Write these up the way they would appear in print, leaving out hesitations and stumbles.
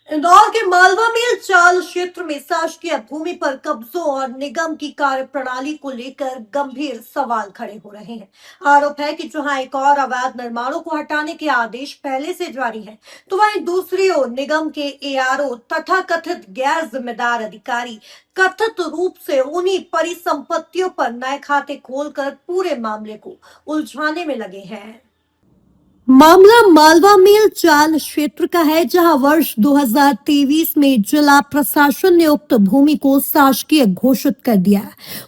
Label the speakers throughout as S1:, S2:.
S1: इंदौर के मालवा मिल चाल क्षेत्र में शासकीय भूमि पर कब्जों और निगम की कार्यप्रणाली को लेकर गंभीर सवाल खड़े हो रहे हैं। आरोप है कि जहां एक और अवैध निर्माणों को हटाने के आदेश पहले से जारी हैं, तो वहीं दूसरी ओर निगम के एआरओ तथा कथित गैर जिम्मेदार अधिकारी कथित रूप से उन्हीं परिसंपत्तियों पर नए खाते खोलकर पूरे मामले को उलझाने में लगे हैं। मामला मालवा मेल चाल क्षेत्र का है, जहां वर्ष 2023 में जिला प्रशासन ने उक्त भूमि को शासकीय घोषित कर दिया।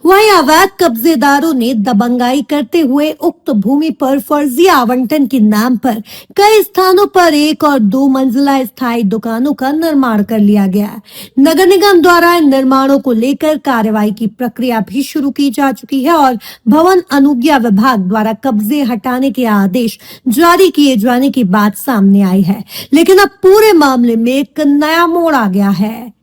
S1: वहीं अवैध कब्जेदारों ने दबंगाई करते हुए उक्त भूमि पर फर्जी आवंटन के नाम पर कई स्थानों पर 1 और 2 मंजिला स्थायी दुकानों का निर्माण कर लिया गया। नगर निगम द्वारा इन निर्माणों को लेकर कार्रवाई की प्रक्रिया भी शुरू की जा चुकी है और भवन अनुज्ञा विभाग द्वारा कब्जे हटाने के आदेश जारी किए जाने की बात सामने आई है। लेकिन अब पूरे मामले में एक नया मोड़ आ गया है।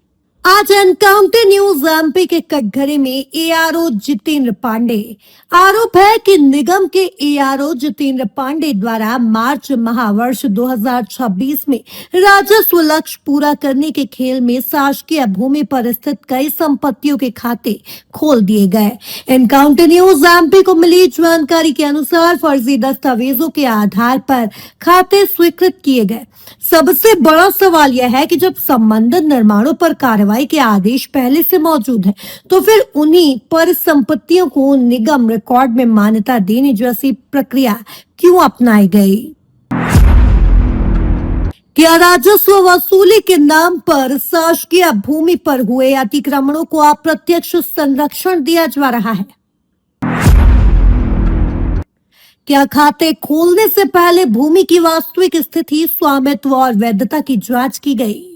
S1: आज एनकाउंटर न्यूज एमपी के कटघरे में एआरओ जितेंद्र पांडे। आरोप है कि निगम के एआरओ जितेंद्र पांडे द्वारा मार्च महावर्ष 2026 में राजस्व लक्ष्य पूरा करने के खेल में शासकीय भूमि पर स्थित कई संपत्तियों के खाते खोल दिए गए। एनकाउंटर न्यूज एमपी को मिली जानकारी के अनुसार फर्जी दस्तावेजों के आधार पर खाते स्वीकृत किए गए। सबसे बड़ा सवाल यह है कि जब संबंधित निर्माणों पर कार्रवाई के आदेश पहले से मौजूद है, तो फिर उन्हीं परिसंपत्तियों को निगम रिकॉर्ड में मान्यता देने जैसी प्रक्रिया क्यों अपनाई गई? क्या राजस्व वसूली के नाम पर शासकीय भूमि पर हुए अतिक्रमणों को अप्रत्यक्ष संरक्षण दिया जा रहा है? क्या खाते खोलने से पहले भूमि की वास्तविक स्थिति, स्वामित्व और वैधता की जांच की गई?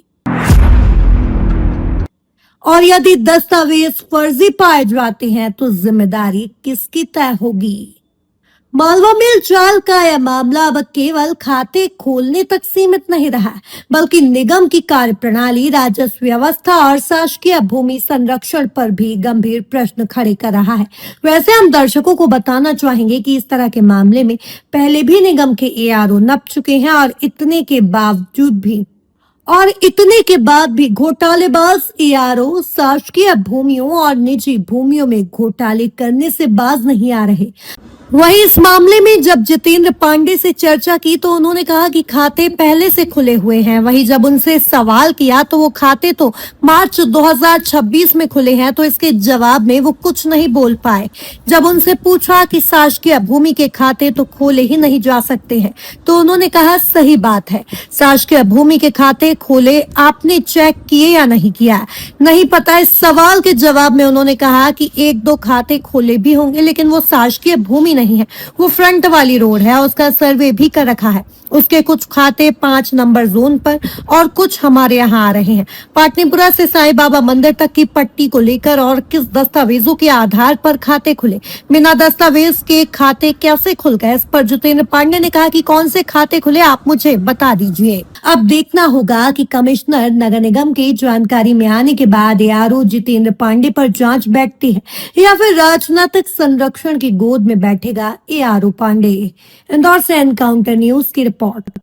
S1: और यदि दस्तावेज फर्जी पाए जाते हैं तो जिम्मेदारी किसकी तय होगी? मालवा मिल चाल का यह मामला अब केवल खाते खोलने तक सीमित नहीं रहा, बल्कि निगम की कार्यप्रणाली, राजस्व व्यवस्था और शासकीय भूमि संरक्षण पर भी गंभीर प्रश्न खड़े कर रहा है। वैसे हम दर्शकों को बताना चाहेंगे कि इस तरह के मामले में पहले भी निगम के एआरओ नप चुके हैं और इतने के बाद भी घोटालेबाज एआरओ शासकीय भूमियों और निजी भूमियों में घोटाले करने से बाज नहीं आ रहे। वहीं इस मामले में जब जितेंद्र पांडे से चर्चा की तो उन्होंने कहा कि खाते पहले से खुले हुए हैं। वहीं जब उनसे सवाल किया तो वो खाते तो मार्च 2026 में खुले हैं, तो इसके जवाब में वो कुछ नहीं बोल पाए। जब उनसे पूछा कि शासकीय भूमि के खाते तो खोले ही नहीं जा सकते हैं, तो उन्होंने कहा सही बात है, शासकीय भूमि के खाते खोले, आपने चेक किए या नहीं किया नहीं पता। इस सवाल के जवाब में उन्होंने कहा कि 1-2 खाते खोले भी होंगे, लेकिन वो शासकीय भूमि नहीं है, वो फ्रंट वाली रोड है, उसका सर्वे भी कर रखा है। उसके कुछ खाते 5 नंबर जोन पर और कुछ हमारे यहाँ आ रहे हैं। पाटनीपुरा से साईं बाबा मंदिर तक की पट्टी को लेकर और किस दस्तावेजों के आधार पर खाते खुले, बिना दस्तावेज के खाते कैसे खुल गए? इस पर जितेंद्र पांडे ने कहा कि कौन से खाते खुले आप मुझे बता दीजिए। अब देखना होगा कि कमिश्नर नगर निगम की जानकारी में आने के बाद एआरओ जितेंद्र पांडे पर जांच बैठती है या फिर राजनीतिक संरक्षण की गोद में बैठेगा एआरओ पांडे। इंदौर से एनकाउंटर न्यूज की रिपोर्ट।